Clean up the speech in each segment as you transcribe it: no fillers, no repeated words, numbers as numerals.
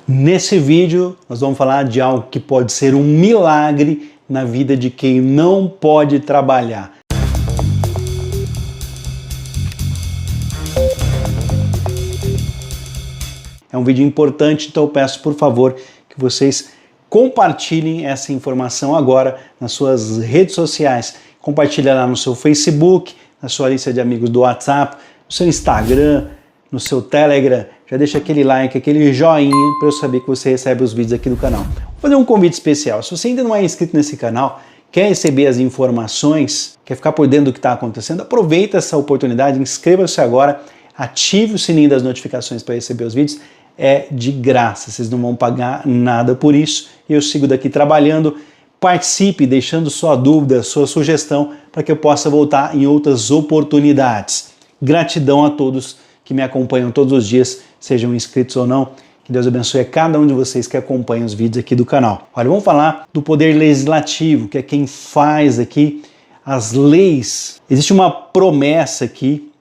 Nesse vídeo nós vamos falar de algo que pode ser um milagre na vida de quem não pode trabalhar. É um vídeo importante, então eu peço por favor que vocês compartilhem essa informação agora nas suas redes sociais. Compartilha lá no seu Facebook, na sua lista de amigos do WhatsApp, no seu Instagram, no seu Telegram. Já deixa aquele like, aquele joinha para eu saber que você recebe os vídeos aqui do canal. Vou fazer um convite especial. Se você ainda não é inscrito nesse canal, quer receber as informações, quer ficar por dentro do que está acontecendo, aproveita essa oportunidade, inscreva-se agora, ative o sininho das notificações para receber os vídeos. É de graça, vocês não vão pagar nada por isso. Eu sigo daqui trabalhando. Participe, deixando sua dúvida, sua sugestão, para que eu possa voltar em outras oportunidades. Gratidão a todos que me acompanham todos os dias, sejam inscritos ou não. Que Deus abençoe a cada um de vocês que acompanha os vídeos aqui do canal. Olha, vamos falar do Poder Legislativo, que é quem faz aqui as leis. Existe uma promessa aqui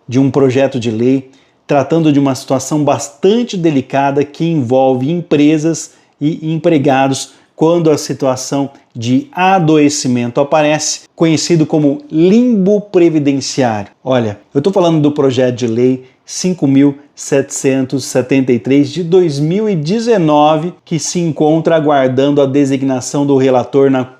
de um projeto de lei tratando de uma situação bastante delicada que envolve empresas e empregados quando a situação de adoecimento aparece, conhecido como limbo previdenciário. Olha, eu estou falando do projeto de lei 5.773 de 2019, que se encontra aguardando a designação do relator na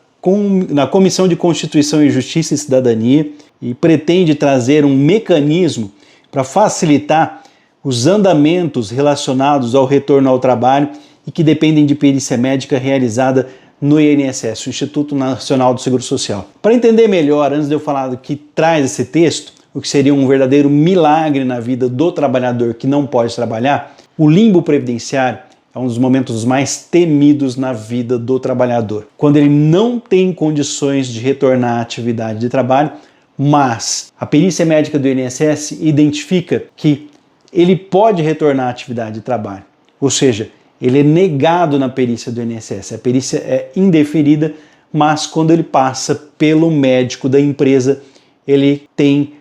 Comissão de Constituição e Justiça e Cidadania e pretende trazer um mecanismo para facilitar os andamentos relacionados ao retorno ao trabalho e que dependem de perícia médica realizada no INSS, o Instituto Nacional do Seguro Social. Para entender melhor, antes de eu falar do que traz esse texto, o que seria um verdadeiro milagre na vida do trabalhador que não pode trabalhar, o limbo previdenciário é um dos momentos mais temidos na vida do trabalhador. Quando ele não tem condições de retornar à atividade de trabalho, mas a perícia médica do INSS identifica que ele pode retornar à atividade de trabalho, ou seja, ele é negado na perícia do INSS. A perícia é indeferida, mas quando ele passa pelo médico da empresa, ele tem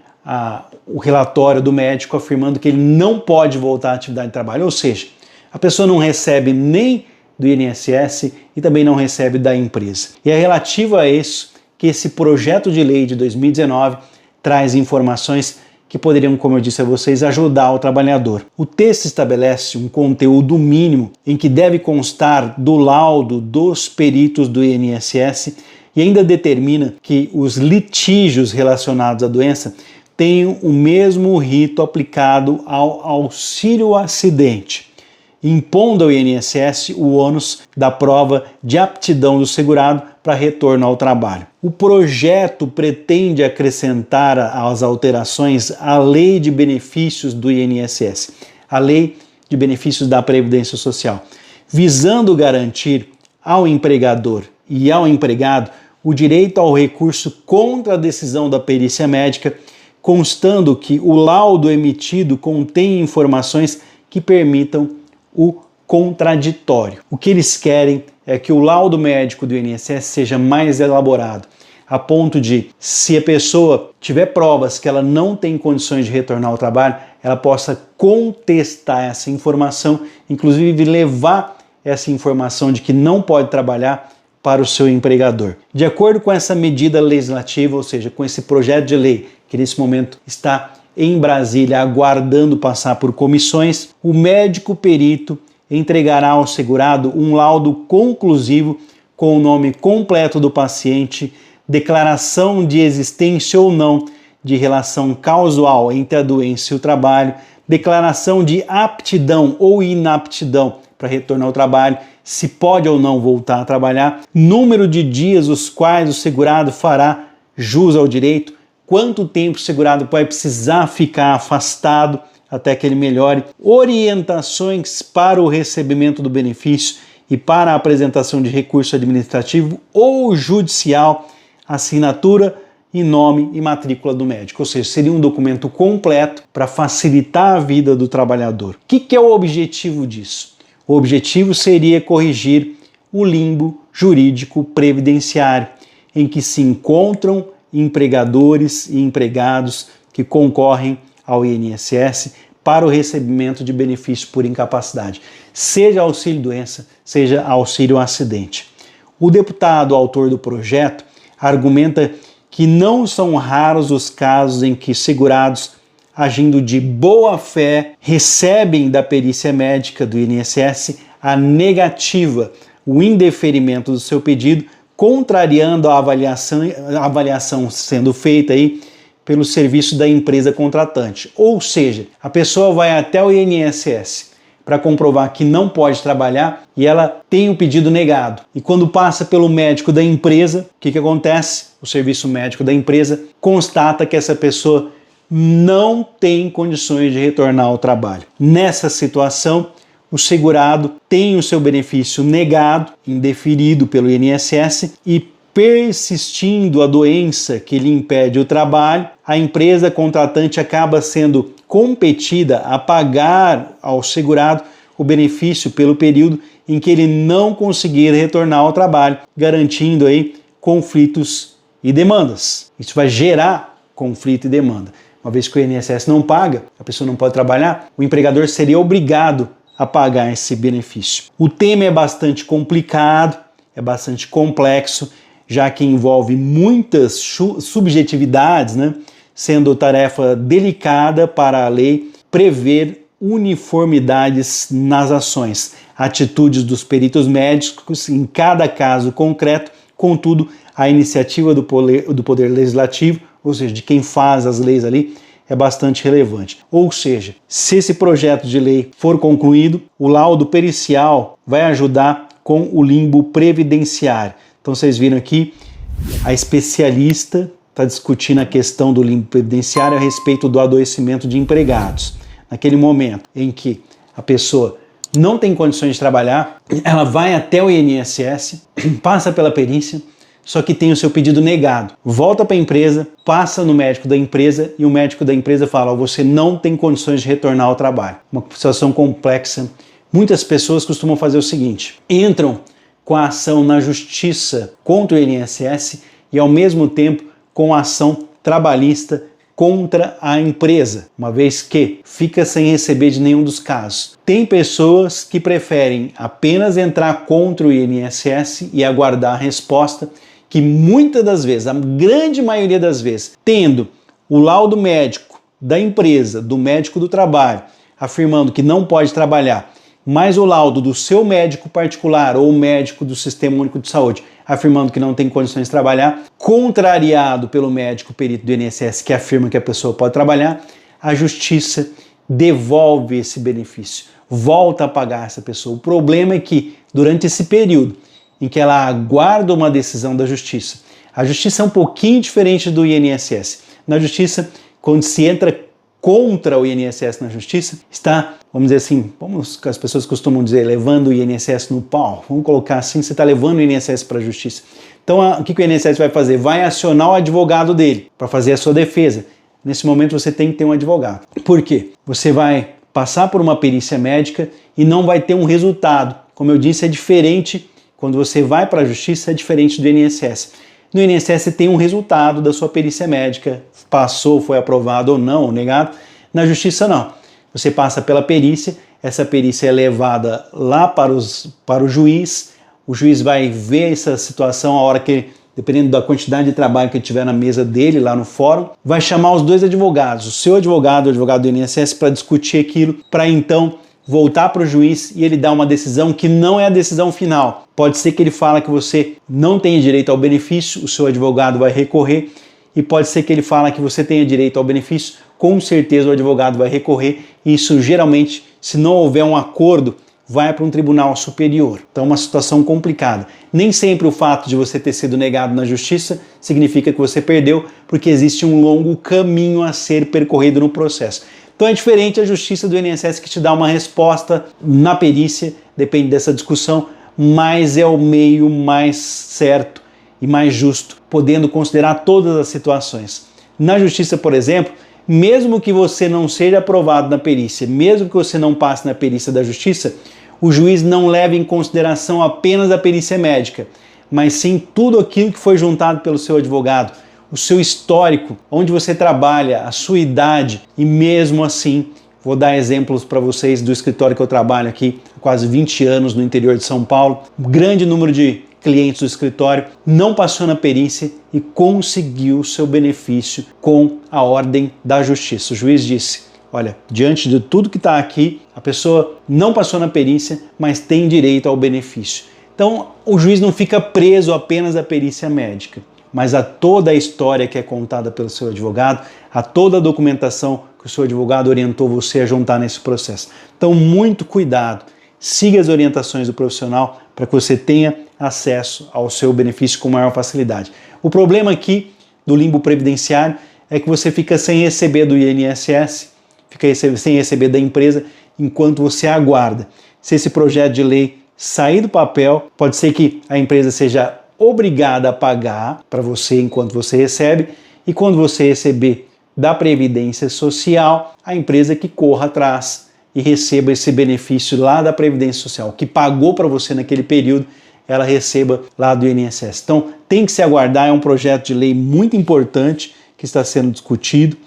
o relatório do médico afirmando que ele não pode voltar à atividade de trabalho. Ou seja, a pessoa não recebe nem do INSS e também não recebe da empresa. E é relativo a isso que esse projeto de lei de 2019 traz informações que poderiam, como eu disse a vocês, ajudar o trabalhador. O texto estabelece um conteúdo mínimo em que deve constar do laudo dos peritos do INSS e ainda determina que os litígios relacionados à doença tenham o mesmo rito aplicado ao auxílio-acidente, impondo ao INSS o ônus da prova de aptidão do segurado para retorno ao trabalho. O projeto pretende acrescentar às alterações a Lei de Benefícios do INSS, a Lei de Benefícios da Previdência Social, visando garantir ao empregador e ao empregado o direito ao recurso contra a decisão da perícia médica, constando que o laudo emitido contém informações que permitam o contraditório. O que eles querem é que o laudo médico do INSS seja mais elaborado, a ponto de, se a pessoa tiver provas que ela não tem condições de retornar ao trabalho, ela possa contestar essa informação, inclusive levar essa informação de que não pode trabalhar para o seu empregador. De acordo com essa medida legislativa, ou seja, com esse projeto de lei que nesse momento está em Brasília aguardando passar por comissões, o médico perito entregará ao segurado um laudo conclusivo com o nome completo do paciente, declaração de existência ou não de relação causal entre a doença e o trabalho, declaração de aptidão ou inaptidão para retornar ao trabalho, se pode ou não voltar a trabalhar, número de dias os quais o segurado fará jus ao direito, quanto tempo o segurado vai precisar ficar afastado até que ele melhore, orientações para o recebimento do benefício e para a apresentação de recurso administrativo ou judicial, assinatura e nome e matrícula do médico. Ou seja, seria um documento completo para facilitar a vida do trabalhador. O que é o objetivo disso? O objetivo seria corrigir o limbo jurídico previdenciário, em que se encontram empregadores e empregados que concorrem ao INSS para o recebimento de benefício por incapacidade, seja auxílio-doença, seja auxílio-acidente. O deputado autor do projeto argumenta que não são raros os casos em que segurados, agindo de boa fé, recebem da perícia médica do INSS a negativa, o indeferimento do seu pedido, contrariando a avaliação sendo feita aí pelo serviço da empresa contratante. Ou seja, a pessoa vai até o INSS para comprovar que não pode trabalhar e ela tem o pedido negado. E quando passa pelo médico da empresa, o que acontece? O serviço médico da empresa constata que essa pessoa não tem condições de retornar ao trabalho. Nessa situação, o segurado tem o seu benefício negado, indeferido pelo INSS, e persistindo a doença que lhe impede o trabalho, a empresa contratante acaba sendo competida a pagar ao segurado o benefício pelo período em que ele não conseguir retornar ao trabalho, garantindo aí conflitos e demandas. Isso vai gerar conflito e demanda. Uma vez que o INSS não paga, a pessoa não pode trabalhar, o empregador seria obrigado a pagar esse benefício. O tema é bastante complicado, é bastante complexo, já que envolve muitas subjetividades, sendo tarefa delicada para a lei prever uniformidades nas ações, atitudes dos peritos médicos em cada caso concreto. Contudo, a iniciativa do Poder Legislativo, ou seja, de quem faz as leis ali, é bastante relevante. Ou seja, se esse projeto de lei for concluído, o laudo pericial vai ajudar com o limbo previdenciário. Então vocês viram aqui, a especialista está discutindo a questão do limbo previdenciário a respeito do adoecimento de empregados. Naquele momento em que a pessoa não tem condições de trabalhar, ela vai até o INSS, passa pela perícia, só que tem o seu pedido negado. Volta para a empresa, passa no médico da empresa e o médico da empresa fala: você não tem condições de retornar ao trabalho. Uma situação complexa. Muitas pessoas costumam fazer o seguinte: entram com a ação na justiça contra o INSS e ao mesmo tempo com a ação trabalhista contra a empresa, uma vez que fica sem receber de nenhum dos casos. Tem pessoas que preferem apenas entrar contra o INSS e aguardar a resposta, que muitas das vezes, a grande maioria das vezes, tendo o laudo médico da empresa, do médico do trabalho, afirmando que não pode trabalhar, mais o laudo do seu médico particular ou médico do Sistema Único de Saúde, afirmando que não tem condições de trabalhar, contrariado pelo médico perito do INSS que afirma que a pessoa pode trabalhar, a justiça devolve esse benefício, volta a pagar essa pessoa. O problema é que, durante esse período em que ela aguarda uma decisão da justiça, a justiça é um pouquinho diferente do INSS. Na justiça, quando se entra contra o INSS na justiça, está, vamos dizer assim, como as pessoas costumam dizer, levando o INSS no pau. Vamos colocar assim, você está levando o INSS para a justiça. Então, o que o INSS vai fazer? Vai acionar o advogado dele para fazer a sua defesa. Nesse momento, você tem que ter um advogado. Por quê? Você vai passar por uma perícia médica e não vai ter um resultado. Como eu disse, é diferente, quando você vai para a justiça, é diferente do INSS. No INSS tem um resultado da sua perícia médica, passou, foi aprovado ou não, ou negado. Na justiça não. Você passa pela perícia, essa perícia é levada lá para o juiz, o juiz vai ver essa situação a hora que, dependendo da quantidade de trabalho que tiver na mesa dele, lá no fórum, vai chamar os dois advogados, o seu advogado, o advogado do INSS, para discutir aquilo, para então voltar para o juiz e ele dar uma decisão que não é a decisão final. Pode ser que ele fale que você não tem direito ao benefício, o seu advogado vai recorrer, e pode ser que ele fale que você tenha direito ao benefício, com certeza o advogado vai recorrer, e isso geralmente, se não houver um acordo, vai para um tribunal superior. Então é uma situação complicada. Nem sempre o fato de você ter sido negado na justiça significa que você perdeu, porque existe um longo caminho a ser percorrido no processo. Então é diferente a justiça do INSS, que te dá uma resposta na perícia, depende dessa discussão, mas é o meio mais certo e mais justo, podendo considerar todas as situações. Na justiça, por exemplo, mesmo que você não seja aprovado na perícia, mesmo que você não passe na perícia da justiça, o juiz não leva em consideração apenas a perícia médica, mas sim tudo aquilo que foi juntado pelo seu advogado, o seu histórico, onde você trabalha, a sua idade, e mesmo assim Vou dar exemplos para vocês do escritório que eu trabalho aqui há quase 20 anos no interior de São Paulo. Um grande número de clientes do escritório não passou na perícia e conseguiu seu benefício com a ordem da justiça. O juiz disse: olha, diante de tudo que está aqui, a pessoa não passou na perícia, mas tem direito ao benefício. Então, o juiz não fica preso apenas à perícia médica, mas a toda a história que é contada pelo seu advogado, a toda a documentação que o seu advogado orientou você a juntar nesse processo. Então, muito cuidado, siga as orientações do profissional para que você tenha acesso ao seu benefício com maior facilidade. O problema aqui do limbo previdenciário é que você fica sem receber do INSS, fica sem receber da empresa enquanto você aguarda. Se esse projeto de lei sair do papel, pode ser que a empresa seja obrigada a pagar para você enquanto você recebe, e quando você receber da Previdência Social, a empresa que corra atrás e receba esse benefício lá da Previdência Social, que pagou para você naquele período, ela receba lá do INSS. Então tem que se aguardar, é um projeto de lei muito importante que está sendo discutido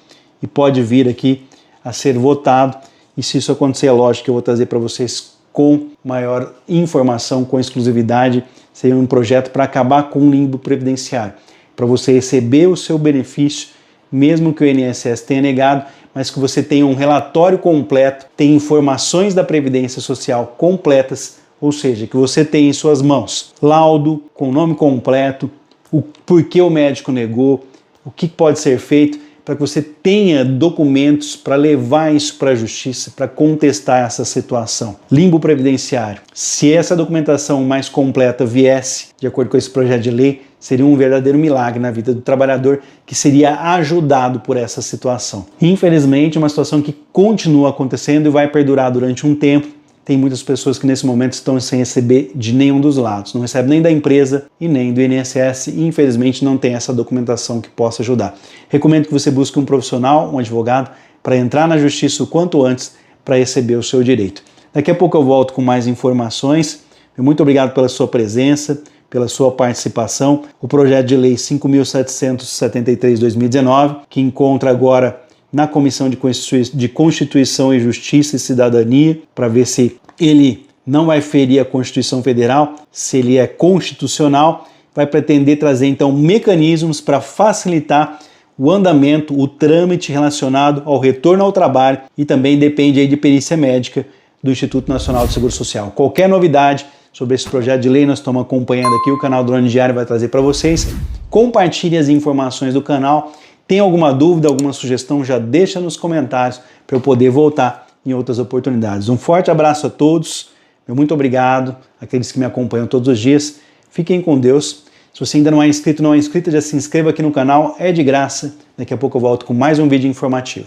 e pode vir aqui a ser votado, e se isso acontecer, é lógico que eu vou trazer para vocês com maior informação, com exclusividade. Seria um projeto para acabar com o limbo previdenciário, para você receber o seu benefício, mesmo que o INSS tenha negado, mas que você tenha um relatório completo, tenha informações da Previdência Social completas, ou seja, que você tenha em suas mãos laudo com o nome completo, o porquê o médico negou, o que pode ser feito, para que você tenha documentos para levar isso para a justiça, para contestar essa situação. Limbo previdenciário. Se essa documentação mais completa viesse, de acordo com esse projeto de lei, seria um verdadeiro milagre na vida do trabalhador que seria ajudado por essa situação. Infelizmente, é uma situação que continua acontecendo e vai perdurar durante um tempo. Tem muitas pessoas que nesse momento estão sem receber de nenhum dos lados. Não recebe nem da empresa e nem do INSS e infelizmente não tem essa documentação que possa ajudar. Recomendo que você busque um profissional, um advogado, para entrar na justiça o quanto antes para receber o seu direito. Daqui a pouco eu volto com mais informações. Muito obrigado pela sua presença, pela sua participação. O projeto de lei 5.773/2019, que encontra agora na Comissão de Constituição e Justiça e Cidadania, para ver se ele não vai ferir a Constituição Federal, se ele é constitucional, vai pretender trazer então mecanismos para facilitar o andamento, o trâmite relacionado ao retorno ao trabalho, e também depende aí de perícia médica do Instituto Nacional de Seguro Social. Qualquer novidade sobre esse projeto de lei nós estamos acompanhando aqui, o canal Drone Diário vai trazer para vocês. Compartilhe as informações do canal. Tem alguma dúvida, alguma sugestão, já deixa nos comentários para eu poder voltar em outras oportunidades. Um forte abraço a todos, muito obrigado àqueles que me acompanham todos os dias. Fiquem com Deus. Se você ainda não é inscrito, não é inscrita, já se inscreva aqui no canal, é de graça. Daqui a pouco eu volto com mais um vídeo informativo.